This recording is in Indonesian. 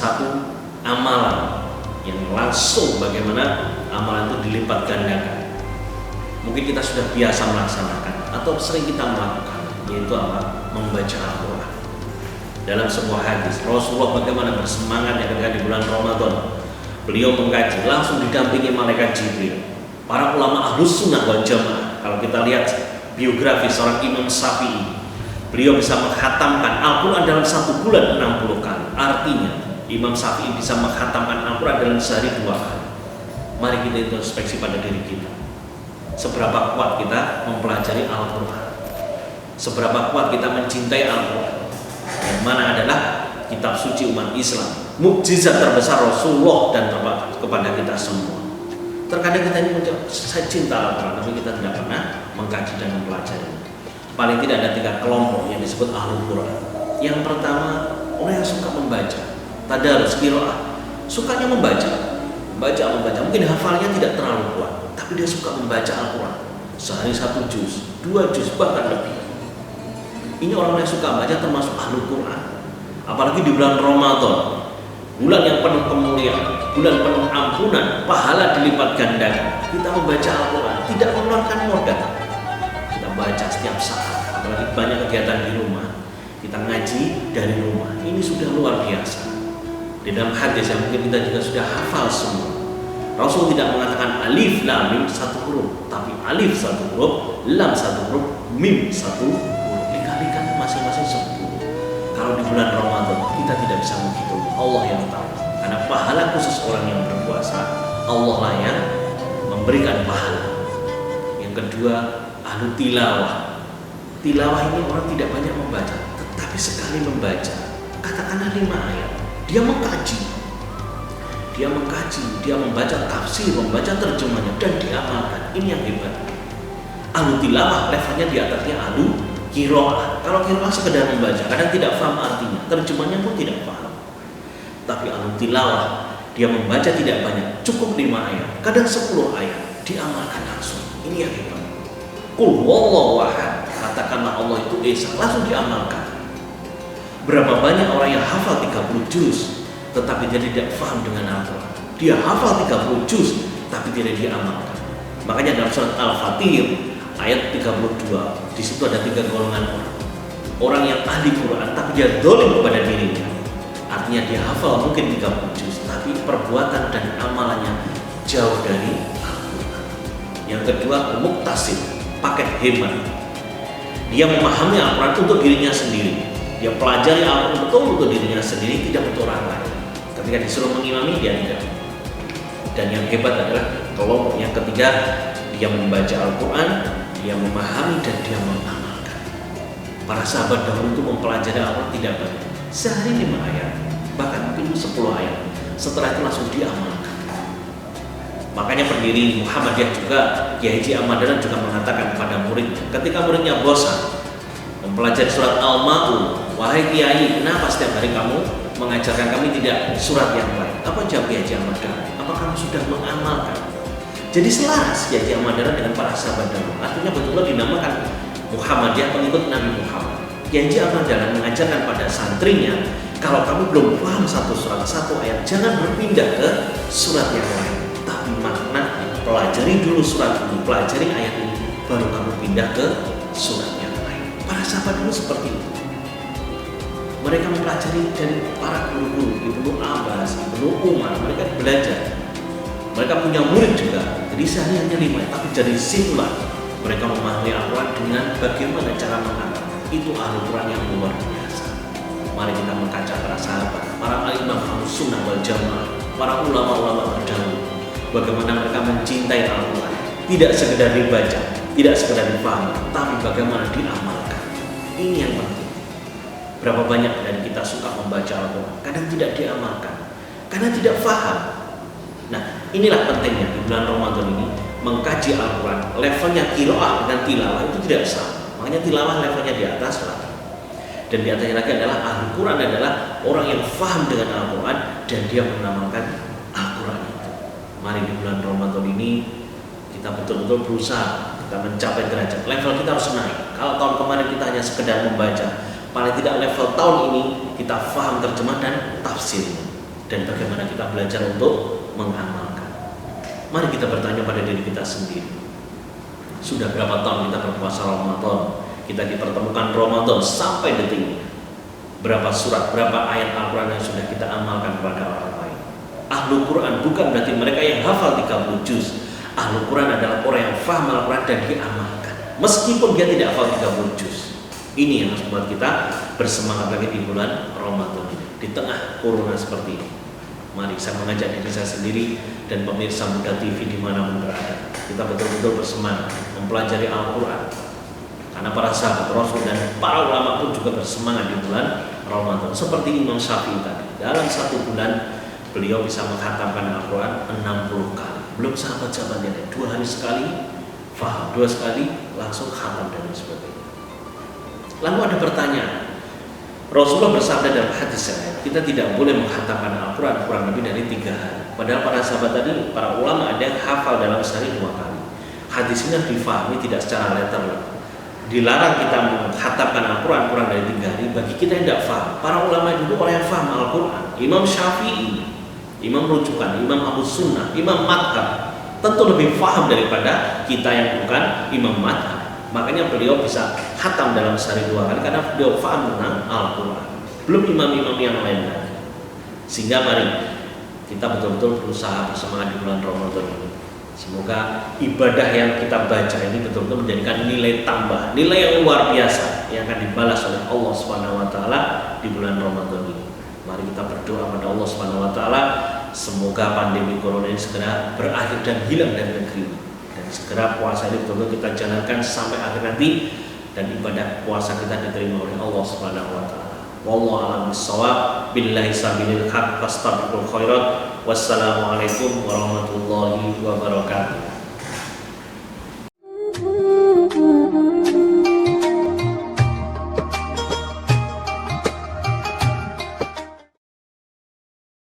satu amalan yang langsung bagaimana amalan itu dilipat gandakan. Mungkin kita sudah biasa melaksanakan atau sering kita melakukan, yaitu apa? Membaca Al-Quran. Dalam sebuah hadis Rasulullah bagaimana bersemangat ketika di bulan Ramadan beliau mengkaji, langsung didampingi malaikat Jibril. Para ulama Ahlus Sunnah wal Jamaah, kalau kita lihat biografi seorang Imam Syafi'i, beliau bisa menghatamkan Al-Quran dalam 1 bulan 60 kali. Artinya Imam Syafi'i bisa menghatamkan Al-Quran dalam sehari 2 kali. Mari kita introspeksi pada diri kita. Seberapa kuat kita mempelajari Al-Quran, seberapa kuat kita mencintai Al-Quran, yang mana adalah kitab suci umat Islam, mukjizat terbesar Rasulullah dan kepada kita semua. Terkadang kita ini mengucap saya cinta Al-Quran, tapi kita tidak pernah mengkaji dan mempelajari. Paling tidak ada 3 kelompok yang disebut Ahlul Quran. Yang pertama, orang yang suka membaca, tadarus, qiraah, sukanya membaca. Mungkin hafalnya tidak terlalu kuat, tapi dia suka membaca Al-Quran. Sehari 1 juz, 2 juz, bahkan lebih. Ini orang yang suka baca termasuk Ahlul Quran. Apalagi di bulan Ramadan, bulan yang penuh kemuliaan, bulan penuh ampunan, pahala dilipat gandakan. Kita membaca Al-Quran tidak mengeluarkan modal. Kita baca setiap saat, apalagi banyak kegiatan di rumah. Kita ngaji dari rumah. Ini sudah luar biasa. Di dalam hadis yang mungkin kita juga sudah hafal semua, Rasul tidak mengatakan alif lam mim 1 huruf, tapi alif 1 huruf, lam 1 huruf, mim 1 huruf. Dikalikan masing-masing 10. Kalau di bulan Ramadan kita tidak bisa menghitung, Allah yang tahu. Karena pahala khusus orang yang berpuasa, Allah lah yang memberikan pahala. Yang kedua, ahlu tilawah. Tilawah ini orang tidak banyak membaca, tetapi sekali membaca, katakanlah 5 ayat, dia mengkaji, dia membaca tafsir, membaca terjemahnya, dan diamalkan. Ini yang hebat. Ahlu tilawah levelnya di atasnya ahlu qiraah. Kalau qiraah sekedar membaca, kadang tidak paham artinya, terjemahnya pun tidak paham. Tapi ahlu tilawah, dia membaca tidak banyak, cukup 5 ayat, kadang 10 ayat, diamalkan langsung. Ini yang hebat. Qul huwallahu ahad, katakanlah Allah itu esa, langsung diamalkan. Berapa banyak orang yang hafal 30 juz, tetapi dia tidak paham dengan Al-Quran. Dia hafal 30 juz, tapi tidak diamalkan. Makanya dalam surat Al-Fatir ayat 32, di situ ada 3 golongan orang. Orang yang ahli Quran, tapi dia zalim kepada dirinya. Artinya dia hafal mungkin 30 juz, tapi perbuatan dan amalannya jauh dari Al-Quran. Yang kedua, muktasib, paket hemat. Dia memahami Al-Quran untuk dirinya sendiri. Dia pelajari Al-Quran betul untuk dirinya sendiri, tidak untuk orang lain. Ketika disuruh mengimami, dia tidak. Dan yang hebat adalah kelompok yang ketiga, dia membaca Al-Quran, dia memahami dan dia mengamalkan. Para sahabat dahulu itu mempelajari Al-Quran tidak banyak, sehari 5 ayat, bahkan mungkin 10 ayat. Setelah itu langsung diamalkan. Makanya pendiri Muhammadiyah juga, Kiai Haji Ahmad Dahlan juga mengatakan kepada muridnya, ketika muridnya bosan mempelajari surat Al-Ma'un, wahai Kiai, kenapa setiap hari kamu mengajarkan kami tidak surat yang lain? Apa jawab Kiai Haji Ahmad Dahlan? Apa kamu sudah mengamalkan? Jadi selaras Kiai Haji Ahmad Dahlan dengan para sahabat dahulu. Artinya betul-betul dinamakan Muhammadiyah, pengikut Nabi Muhammad. Kiai Haji Ahmad Dahlan mengajarkan pada santrinya, kalau kamu belum paham 1 surat, 1 ayat, jangan berpindah ke surat yang lain, tapi makna pelajari dulu surat ini, pelajari ayat ini, baru kamu pindah ke surat yang lain. Para sahabat dulu seperti itu. Mereka mempelajari dari para guru-guru, Ibnu Abbas, Ibnu Umar, mereka belajar. Mereka punya murid juga, jadi sehari hanya 5, tapi dari situlah mereka memahami Al-Quran dengan bagaimana cara mengamalkan. Itu Al-Quran yang luar biasa. Mari kita mengkaca para sahabat, para imam Ahlus Sunnah wal Jamaah, para ulama-ulama terdahulu, bagaimana mereka mencintai Al-Quran. Tidak sekedar dibaca, tidak sekedar dipahami, tapi bagaimana diamalkan. Ini yang penting. Berapa banyak dari kita suka membaca Al-Quran, kadang tidak diamalkan, karena tidak paham. Nah, inilah pentingnya di bulan Ramadan ini mengkaji Al-Quran. Levelnya qiraah dan tilawah itu tidak sama. Makanya tilawah levelnya di atas lah. Dan di atasnya lagi adalah Al-Quran adalah orang yang paham dengan Al-Quran dan dia mengamalkan Al-Quran itu. Mari di bulan Ramadan ini kita betul-betul berusaha kita mencapai derajat. Level kita harus naik. Kalau tahun kemarin kita hanya sekedar membaca, paling tidak level tahun ini kita paham terjemah dan tafsirnya. dan bagaimana kita belajar untuk mengamalkan. Mari kita bertanya pada diri kita sendiri. Sudah berapa tahun kita berpuasa Ramadan? Kita dipertemukan Ramadan sampai detik ini. Berapa surat, berapa ayat Al-Quran yang sudah kita amalkan kepada orang lain? Ahlul Quran bukan berarti mereka yang hafal 30 juz. Ahlul Quran adalah orang yang faham Al-Quran dan diamalkan, meskipun dia tidak hafal 30 juz. Ini yang harus membuat kita bersemangat lagi di bulan Ramadan ini, di tengah corona seperti ini. Mari saya mengajak diri saya sendiri dan pemirsa Muda TV dimanapun berada, kita betul-betul bersemangat mempelajari Al-Quran. Karena para sahabat Rasul dan para ulama pun juga bersemangat di bulan Ramadan. Seperti Imam Syafi'i tadi, dalam 1 bulan beliau bisa menghatamkan Al-Quran 60 kali. Belum sahabat-sahabat yang 2 hari sekali faham, 2 sekali langsung khatam dan sebagainya. Lalu ada pertanyaan, Rasulullah bersabda dalam hadis saya, kita tidak boleh menghatamkan Al-Quran kurang lebih dari 3 hari. Padahal para sahabat tadi, para ulama ada yang hafal dalam sehari 2 kali. Hadis ini harus difahami tidak secara letterlock. Dilarang kita menghatamkan Al-Quran kurang dari 3 hari bagi kita yang tidak faham. Para ulama juga orang yang faham Al-Quran. Imam Syafi'i, imam rujukan, imam Abu Sunnah, imam madhab, tentu lebih faham daripada kita yang bukan imam madhab. Makanya beliau bisa khatam dalam sehari 2 kali karena beliau faham tentang Al-Quran. Belum imam-imam yang lain lagi. Sehingga mari kita betul-betul berusaha bersemangat di bulan Ramadan ini. Semoga ibadah yang kita baca ini betul-betul menjadikan nilai tambah, nilai yang luar biasa yang akan dibalas oleh Allah Subhanahu wa taala di bulan Ramadan ini. Mari kita berdoa pada Allah Subhanahu wa taala, semoga pandemi corona ini segera berakhir dan hilang dari negeri ini. Dan segera puasa ini betul-betul kita jalankan sampai akhir nanti dan ibadah puasa kita diterima oleh Allah Subhanahu wa taala. Wallahu a'lam bissawab. Billahi sabilil haq fastabiqul khairat. Wassalamualaikum warahmatullahi wabarakatuh.